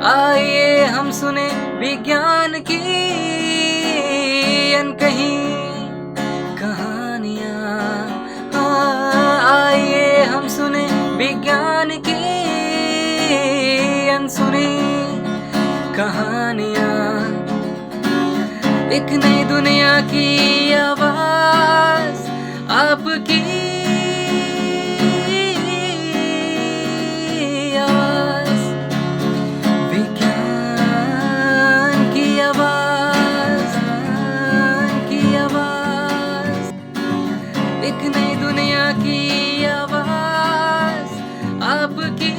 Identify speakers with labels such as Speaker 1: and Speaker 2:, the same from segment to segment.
Speaker 1: आइए हम सुने विज्ञान की अनकही कहानियाँ। आइए हम सुने विज्ञान की अनसुनी कहानियाँ। एक नई दुनिया की आवाज़ आपकी आवाज़, विज्ञान की आवाज़ की आवाज़। एक नई दुनिया की आवाज़ आपकी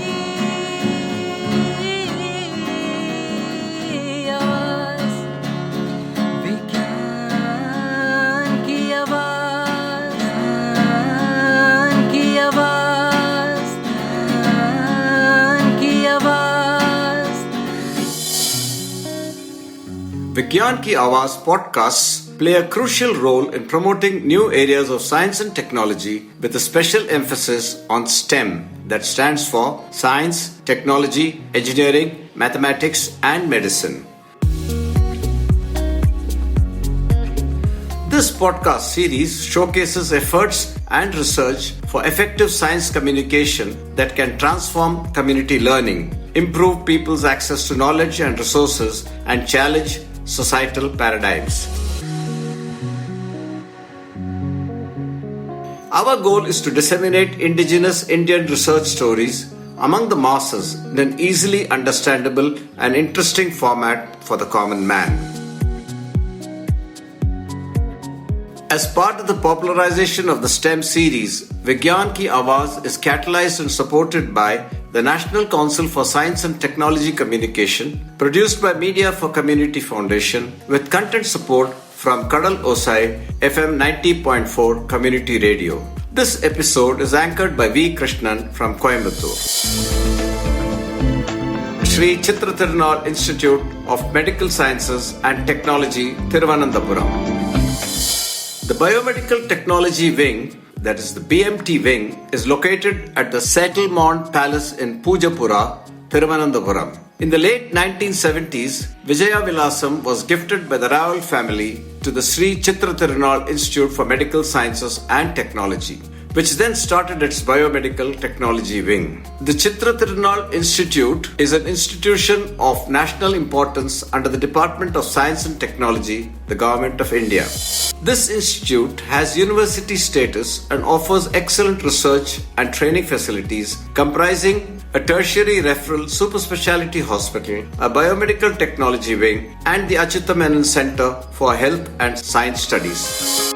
Speaker 1: आवाज़, विज्ञान की आवाज़ की आवाज़ की आवाज़।
Speaker 2: Vigyan Ki Awaaz podcasts play a crucial role in promoting new areas of science and technology with a special emphasis on STEM, that stands for Science, Technology, Engineering, Mathematics and Medicine. This podcast series showcases efforts and research for effective science communication that can transform community learning, improve people's access to knowledge and resources, and challenge societal paradigms. Our goal is to disseminate indigenous Indian research stories among the masses in an easily understandable and interesting format for the common man. As part of the popularization of the STEM series, Vigyan Ki Awaaz is catalyzed and supported by the National Council for Science and Technology Communication, produced by Media for Community Foundation, with content support from Kadal Osai FM 90.4 Community Radio. This episode is anchored by V. Krishnan from Coimbatore. Sri Chitra Tirunal Institute of Medical Sciences and Technology, Thiruvananthapuram. The Biomedical Technology Wing, that is the BMT wing, is located at the Settlemont Palace in Pujapura, Thiruvananthapuram. In the late 1970s, Vijaya Vilasam was gifted by the Rawal family to the Sri Chitra Tirunal Institute for Medical Sciences and Technology, which then started its Biomedical Technology Wing. The Chitra Tirunal Institute is an institution of national importance under the Department of Science and Technology, the Government of India. This institute has university status and offers excellent research and training facilities comprising a tertiary referral super specialty hospital, a biomedical technology wing, and the Achyuta Menon Center for Health and Science Studies.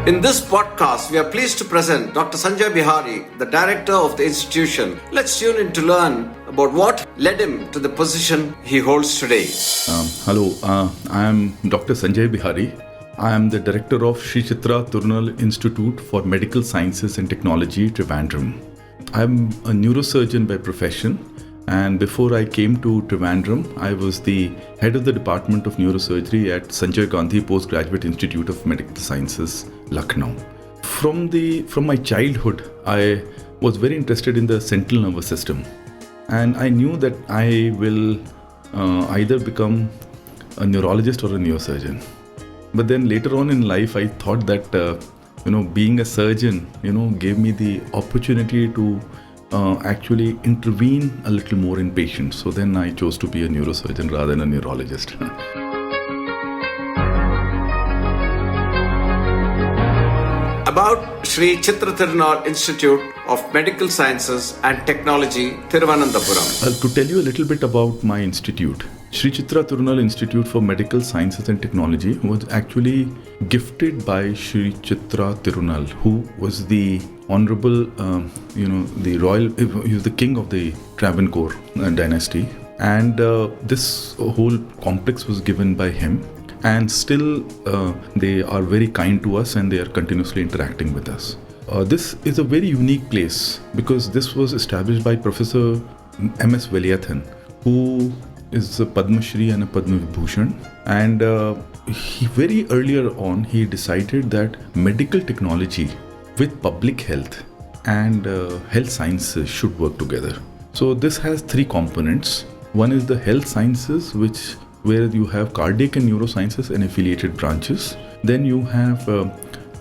Speaker 2: In this podcast, we are pleased to present Dr. Sanjay Behari, the director of the institution. Let's tune in to learn about what led him to the position he holds today.
Speaker 3: Hello, I am Dr. Sanjay Behari. I am the director of Sri Chitra Tirunal Institute for Medical Sciences and Technology, Trivandrum. I am a neurosurgeon by profession, and before I came to Trivandrum, I was the head of the Department of Neurosurgery at Sanjay Gandhi Postgraduate Institute of Medical Sciences, Lucknow. From my childhood, I was very interested in the central nervous system, and I knew that I will either become a neurologist or a neurosurgeon. But then later on in life, I thought that being a surgeon, gave me the opportunity to actually intervene a little more in patients. So then I chose to be a neurosurgeon rather than a neurologist.
Speaker 2: About Sri Chitra Tirunal Institute of Medical Sciences and Technology, Thiruvananthapuram.
Speaker 3: To tell you a little bit about my institute, Sri Chitra Tirunal Institute for Medical Sciences and Technology was actually gifted by Sri Chitra Tirunal, who was the honorable, the royal, he was the king of the Travancore dynasty. And this whole complex was given by him. And still, they are very kind to us and they are continuously interacting with us. This is a very unique place because this was established by Professor M.S. Veliathan, who is a Padma Shri and a Padma Vibhushan. And very earlier on, he decided that medical technology with public health and health sciences should work together. So this has three components. One is the health sciences, where you have cardiac and neurosciences and affiliated branches. Then you have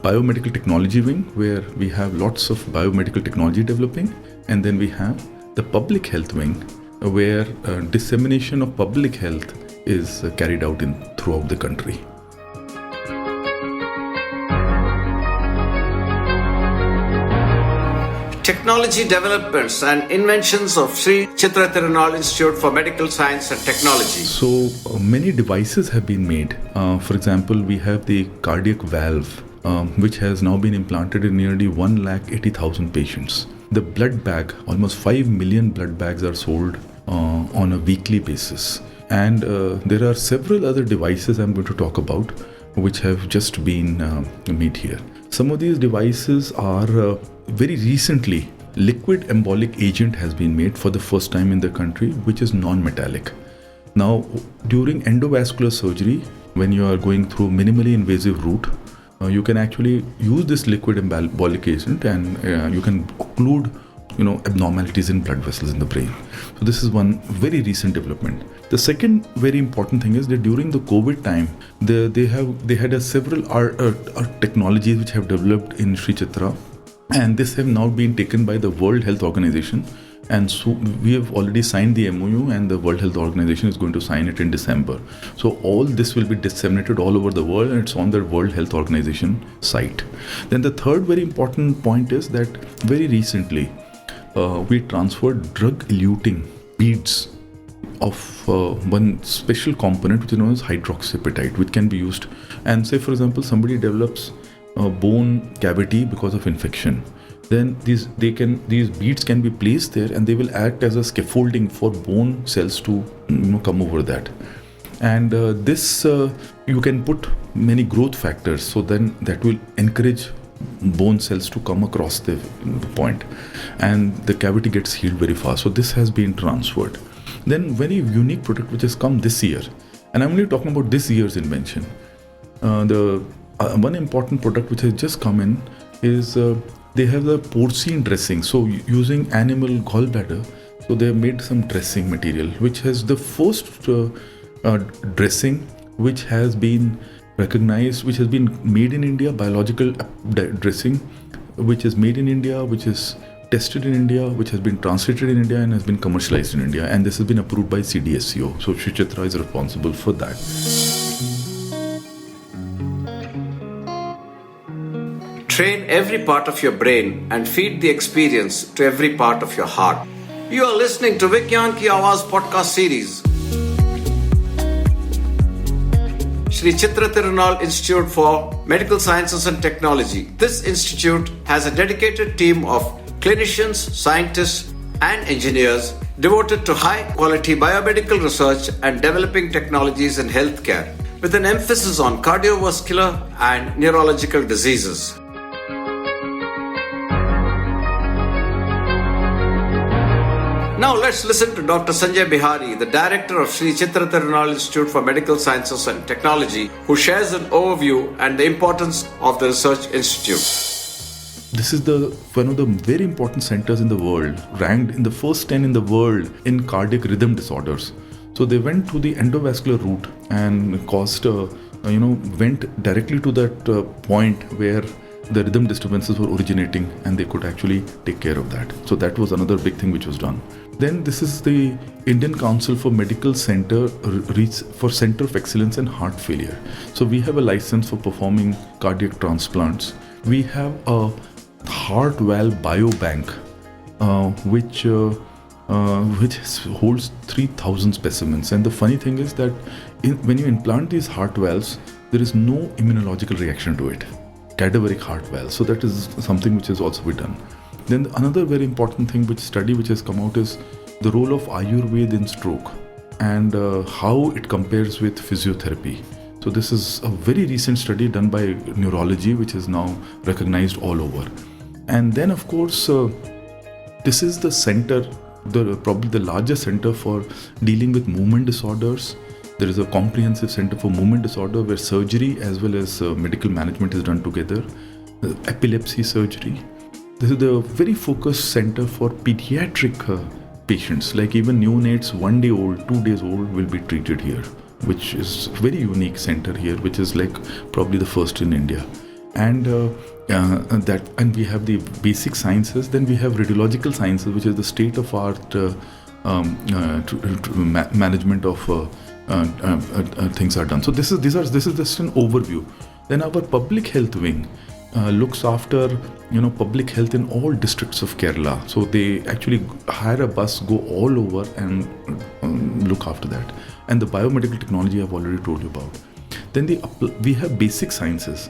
Speaker 3: biomedical technology wing, where we have lots of biomedical technology developing. And then we have the public health wing, where dissemination of public health is carried out throughout the country.
Speaker 2: Technology developments and inventions of Sri Chitra Tirunal Institute for Medical Science and Technology.
Speaker 3: So many devices have been made. For example, we have the cardiac valve, which has now been implanted in nearly 180,000 patients. The blood bag, almost 5 million blood bags are sold on a weekly basis. And there are several other devices I'm going to talk about, which have just been made here. Some of these devices are very recently, liquid embolic agent has been made for the first time in the country, which is non-metallic. Now, during endovascular surgery, when you are going through minimally invasive route, you can actually use this liquid embolic agent, and you can occlude abnormalities in blood vessels in the brain. So this is one very recent development. The second very important thing is that during the COVID time, they had several technologies which have developed in Sri Chitra, and this have now been taken by the World Health Organization. And so we have already signed the MOU, and the World Health Organization is going to sign it in December. So all this will be disseminated all over the world, and it's on the World Health Organization site. Then the third very important point is that very recently, we transferred drug-eluting beads of one special component which is known as hydroxyapatite, which can be used. And say, for example, somebody develops a bone cavity because of infection. Then these beads can be placed there, and they will act as a scaffolding for bone cells to come over that. And this you can put many growth factors, so then that will encourage bone cells to come across the point, and the cavity gets healed very fast. So this has been transferred. Then very unique product which has come this year, and I'm only talking about this year's invention. The one important product which has just come in is they have the porcine dressing. So using animal gallbladder, so they have made some dressing material, which has the first dressing which has been recognized, which has been made in India, biological dressing, which is made in India, which is tested in India, which has been translated in India and has been commercialized in India, and this has been approved by CDSCO. So Sri Chitra is responsible for that.
Speaker 2: Train every part of your brain and feed the experience to every part of your heart. You are listening to Vigyan Ki Awaaz podcast series. Sri Chitra Tirunal Institute for Medical Sciences and Technology. This institute has a dedicated team of clinicians, scientists, and engineers devoted to high-quality biomedical research and developing technologies in healthcare, with an emphasis on cardiovascular and neurological diseases. Now let's listen to Dr. Sanjay Behari, the director of Sri Chitra Tirunal Institute for Medical Sciences and Technology, who shares an overview and the importance of the research institute.
Speaker 3: This is one of the very important centers in the world, ranked in the first 10 in the world in cardiac rhythm disorders. So they went through the endovascular route and went directly to that point where the rhythm disturbances were originating, and they could actually take care of that. So that was another big thing which was done. Then this is the Indian Council for Medical Center of Excellence in Heart Failure. So we have a license for performing cardiac transplants. We have a heart valve biobank, which holds 3,000 specimens. And the funny thing is that when you implant these heart valves, there is no immunological reaction to it. Cadaveric heart valve. So that is something which has also been done. Then another very important thing, which has come out, is the role of Ayurveda in stroke and how it compares with physiotherapy. So this is a very recent study done by neurology, which is now recognized all over. And then, of course, this is the center, probably the largest center for dealing with movement disorders. There is a comprehensive center for movement disorder where surgery as well as medical management is done together. Epilepsy surgery, This is the very focused center for pediatric patients, like even neonates 1 day old, 2 days old will be treated here, which is very unique center here, which is like probably the first in India. And we have the basic sciences. Then we have radiological sciences, which is the state of art management of things are done. So this is just an overview. Then our public health wing looks after public health in all districts of Kerala. So they actually hire a bus, go all over and look after that. And the biomedical technology I've already told you about. Then we have basic sciences.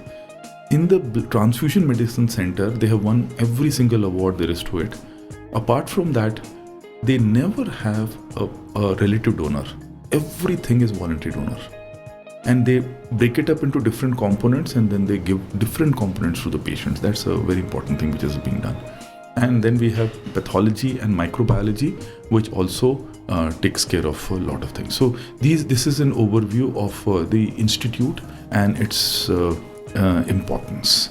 Speaker 3: In the Transfusion Medicine Center, they have won every single award there is to it. Apart from that, they never have a relative donor. Everything is voluntary donor. And they break it up into different components and then they give different components to the patients. That's a very important thing which is being done. And then we have pathology and microbiology, which also takes care of a lot of things. So this is an overview of the institute and its importance.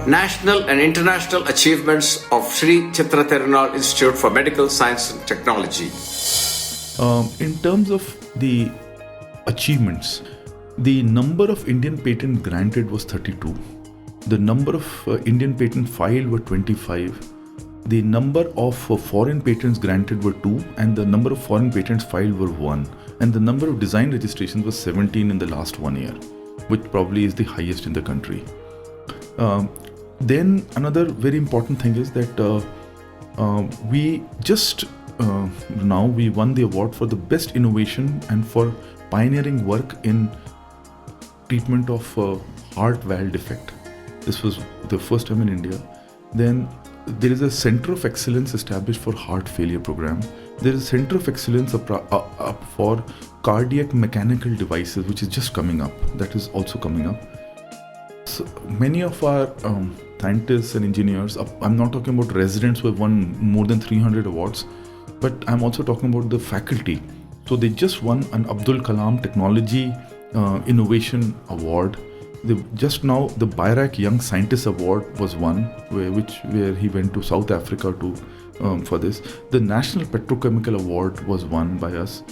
Speaker 2: National and international achievements of Sri Chitra Tirunal Institute for Medical Science and Technology.
Speaker 3: In terms of the achievements, the number of Indian patents granted was 32. The number of Indian patents filed were 25. The number of foreign patents granted were 2, and the number of foreign patents filed were 1. And the number of design registrations was 17 in the last 1 year, which probably is the highest in the country. Then another very important thing is that we just now we won the award for the best innovation and for pioneering work in treatment of heart valve defect. This was the first time in India. Then there is a Center of Excellence established for heart failure program. There is a Center of Excellence up for cardiac mechanical devices, which is just coming up. That is also coming up. So many of our scientists and engineers, I'm not talking about residents who have won more than 300 awards, but I'm also talking about the faculty. So they just won an Abdul Kalam Technology Innovation Award. Just now, the Bayrak Young Scientist Award was won, where he went to South Africa for this. The National Petrochemical Award was won by us.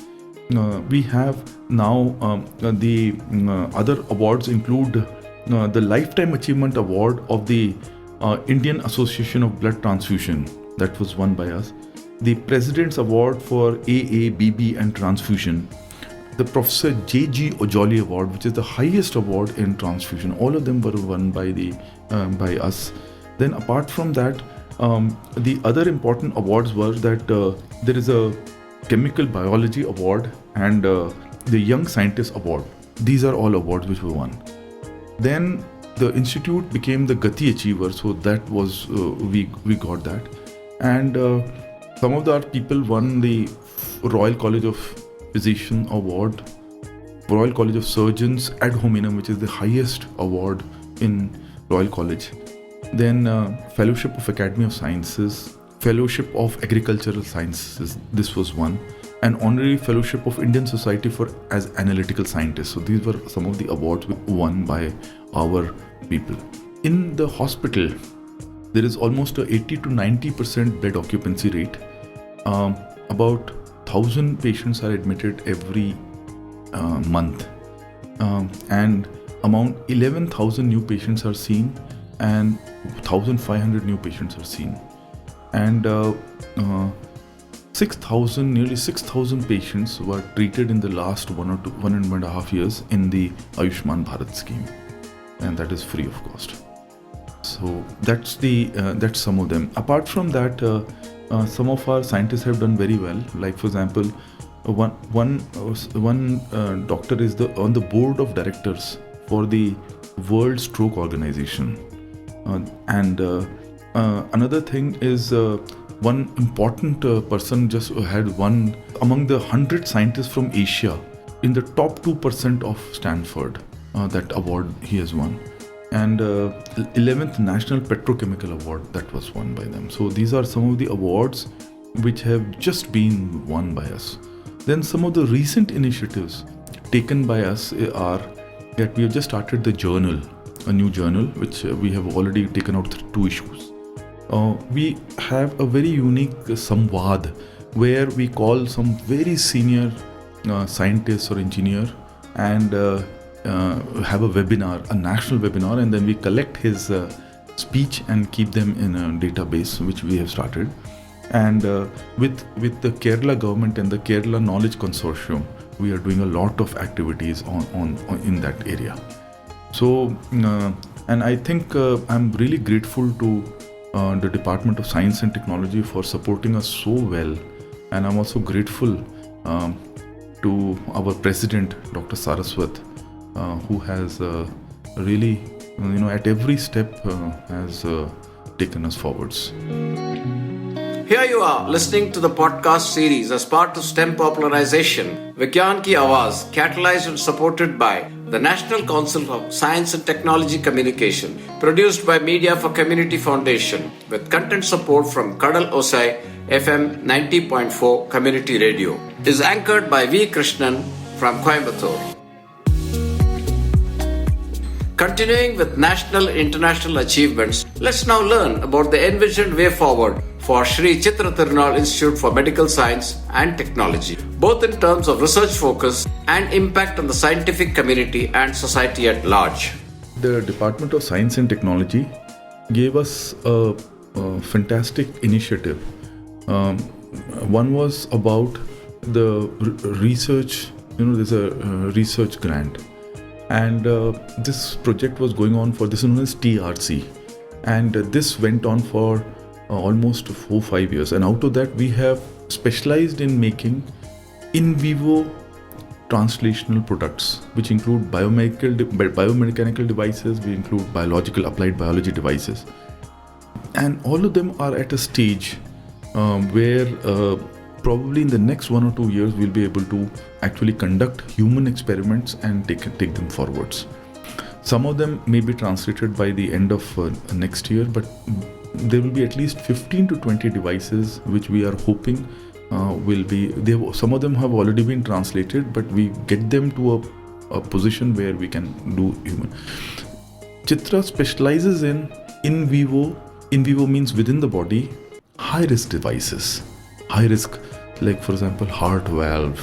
Speaker 3: We have now the other awards include the Lifetime Achievement Award of the Indian Association of Blood Transfusion, that was won by us. The President's Award for AA, BB and Transfusion. The Professor J.G. Ojoli Award, which is the highest award in transfusion. All of them were won by us. Then apart from that, the other important awards were that there is a Chemical Biology Award and the Young Scientist Award. These are all awards which were won. Then the institute became the Gati Achiever, so that was we got that. And some of our people won the Royal College of Physician Award, Royal College of Surgeons ad hominem, which is the highest award in Royal College. Then Fellowship of Academy of Sciences, Fellowship of Agricultural Sciences, this was one, and Honorary Fellowship of Indian Society as Analytical Scientists. So these were some of the awards won by our people. In the hospital, there is almost a 80 to 90% bed occupancy rate. About 1,000 patients are admitted every month, and among 11,000 new patients are seen, and 1,500 new patients are seen, and nearly 6,000 patients were treated in the last 1.5 years in the Ayushman Bharat scheme, and that is free of cost. So that's some of them. Apart from that, some of our scientists have done very well. Like for example, one doctor is on the board of directors for the World Stroke Organization, and another thing is one important person just had won among the 100 scientists from Asia in the top 2% of Stanford. That award he has won. And 11th National Petrochemical Award, that was won by them. So these are some of the awards which have just been won by us. Then some of the recent initiatives taken by us are that we have just started the journal, a new journal, which we have already taken out 2 issues. We have a very unique samvad where we call some very senior scientists or engineer and have a webinar, a national webinar, and then we collect his speech and keep them in a database which we have started. And with the Kerala government and the Kerala Knowledge Consortium, we are doing a lot of activities on in that area. So, and I think I'm really grateful to the Department of Science and Technology for supporting us so well. And I'm also grateful to our president, Dr. Saraswat, who has really, at every step has taken us forwards.
Speaker 2: Here you are listening to the podcast series as part of STEM popularization, Vigyan Ki Awaaz, catalyzed and supported by the National Council of Science and Technology Communication, produced by Media for Community Foundation, with content support from Kadal Osai FM 90.4 Community Radio. It is anchored by V. Krishnan from Coimbatore. Continuing with national and international achievements, let's now learn about the envisioned way forward for Sri Chitra Tirunal Institute for Medical Science and Technology, both in terms of research focus and impact on the scientific community and society at large.
Speaker 3: The Department of Science and Technology gave us a fantastic initiative. One was about the research, there's a research grant. And this project was going on for, this is known as TRC. And this went on for almost 4-5 years. And out of that, we have specialized in making in vivo translational products, which include biomechanical devices, we include applied biology devices. And all of them are at a stage where probably in the next 1 or 2 years, we'll be able to actually conduct human experiments and take them forwards. Some of them may be translated by the end of next year, but there will be at least 15 to 20 devices which we are hoping will be, some of them have already been translated, but we get them to a position where we can do human. Chitra specializes in vivo. In vivo means within the body, high-risk devices. High risk, like for example, heart valve,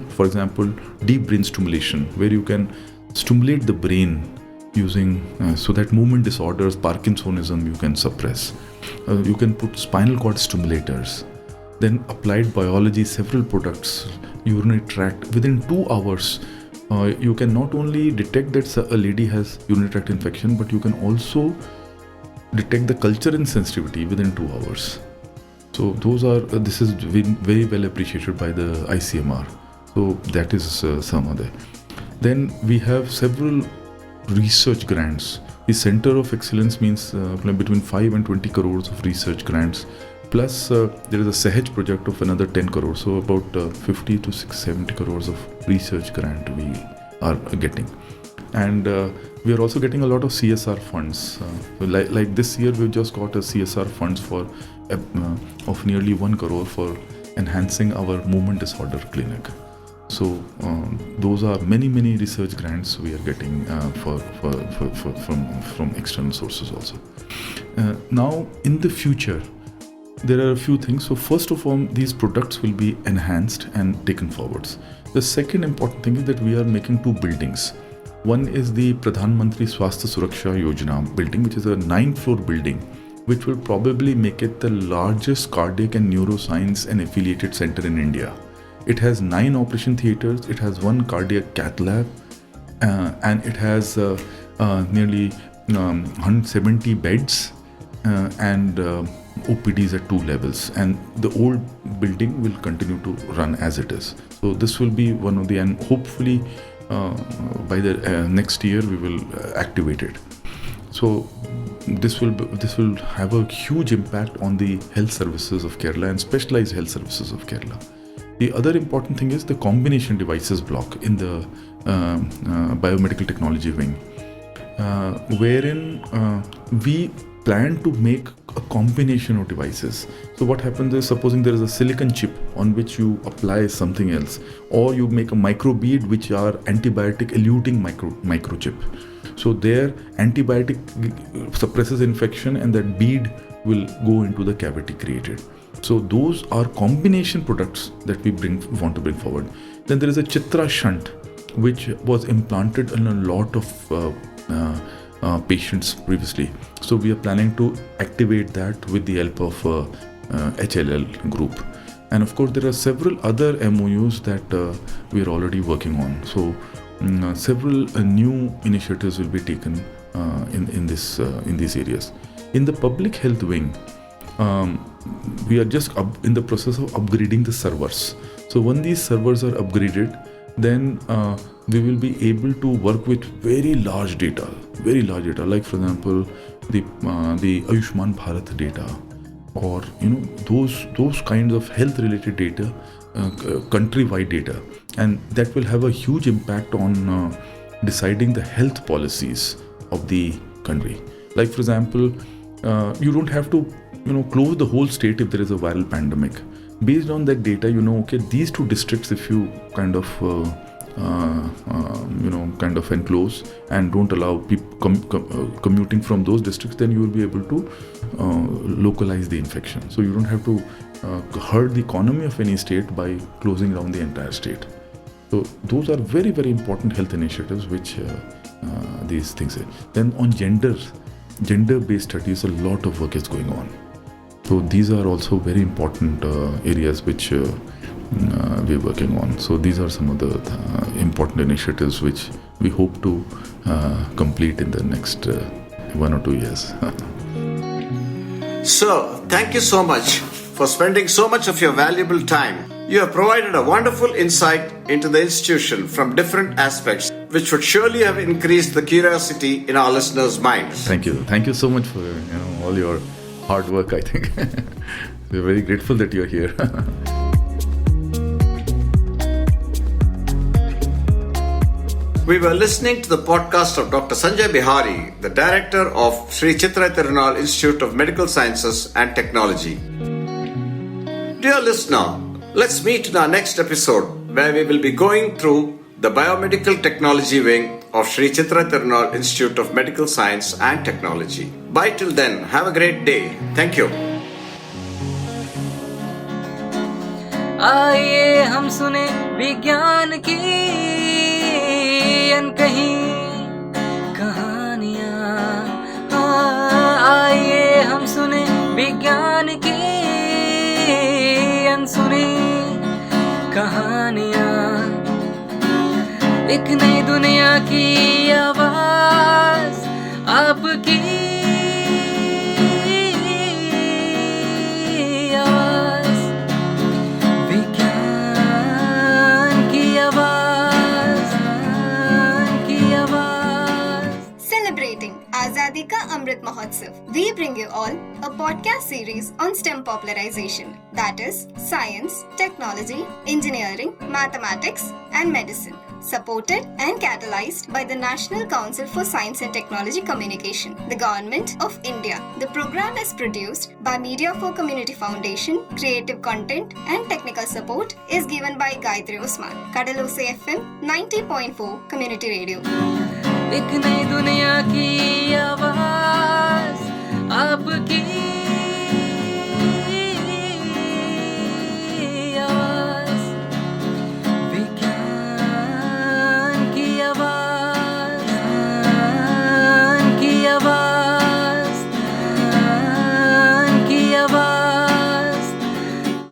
Speaker 3: for example, deep brain stimulation, where you can stimulate the brain using, so that movement disorders, Parkinsonism, you can suppress. You can put spinal cord stimulators. Then applied biology, several products, urinary tract. Within 2 hours, you can not only detect that a lady has urinary tract infection, but you can also detect the culture insensitivity within 2 hours. So this is very well appreciated by the ICMR. So that is some of that. Then we have several research grants. The Center of Excellence means between 5 and 20 crores of research grants. Plus there is a Sahaj project of another 10 crores. So about 50 to 70 crores of research grant we are getting. And we are also getting a lot of CSR funds. Like this year, we've just got a CSR funds for of nearly 1 crore for enhancing our movement disorder clinic. So those are many research grants we are getting from external sources also. Now in the future, there are a few things. So first of all, these products will be enhanced and taken forwards. The second important thing is that we are making 2 buildings. One is the Pradhan Mantri Swasthya Suraksha Yojana building, which is a 9-floor building, which will probably make it the largest cardiac and neuroscience and affiliated center in India. It has 9 operation theaters, it has 1 cardiac cath lab, and it has nearly 170 beds and OPDs at 2 levels. And the old building will continue to run as it is. So this will be one of the, and hopefully by the next year we will activate it. So this will have a huge impact on the health services of Kerala and specialized health services of Kerala. The other important thing is the combination devices block in the biomedical technology wing, wherein we plan to make a combination of devices. So what happens is, supposing there is a silicon chip on which you apply something else, or you make a microbead which are antibiotic eluting microchip. So there antibiotic suppresses infection and that bead will go into the cavity created. So those are combination products that we want to bring forward. Then there is a Chitra shunt which was implanted in a lot of patients previously. So we are planning to activate that with the help of HLL group. And of course there are several other MOUs that we are already working on. So several new initiatives will be taken in these areas. In the public health wing, we are just in the process of upgrading the servers. So when these servers are upgraded, then we will be able to work with very large data, like for example the Ayushman Bharat data, or those kinds of health related data, country-wide data, and that will have a huge impact on deciding the health policies of the country. Like for example, you don't have to close the whole state if there is a viral pandemic. Based on that data, okay, these two districts, if you kind of enclose and don't allow people commuting from those districts, then you will be able to localize the infection. So you don't have to hurt the economy of any state by closing down the entire state. So those are very, very important health initiatives which these things are. Then on gender-based studies, a lot of work is going on. So these are also very important areas which we're working on. So these are some of the important initiatives which we hope to complete in the next 1 or 2 years.
Speaker 2: Sir, thank you so much for spending so much of your valuable time. You have provided a wonderful insight into the institution from different aspects, which would surely have increased the curiosity in our listeners' minds.
Speaker 3: Thank you. Thank you so much for all your hard work, I think. We're very grateful that you're here.
Speaker 2: We were listening to the podcast of Dr. Sanjay Behari, the director of Sri Chitra Tirunal Institute of Medical Sciences and Technology. Dear listener, let's meet in our next episode where we will be going through the Biomedical Technology Wing of Sri Chitra Tirunal Institute of Medical Science and Technology. Bye till then. Have a great day. Thank you.
Speaker 1: आइए हम सुने विज्ञान की अनकही कहानियाँ। आइए हम सुने विज्ञान की अनसुनी कहानियाँ। एक नई दुनिया की आवाज़ आपकी आवाज़, विज्ञान की आवाज़ की आवाज़।
Speaker 4: Celebrating Azadi Ka Amrit Mahotsav, we bring you all a podcast series on STEM popularization, that is science, technology, engineering, mathematics and medicine, supported and catalyzed by the National Council for Science and Technology Communication, the Government of India. The program is produced by Media for Community Foundation. Creative content and technical support is given by Gayatri Usman. Kadalose FM 90.4 Community Radio.
Speaker 1: एक नई दुनिया की आवाज़।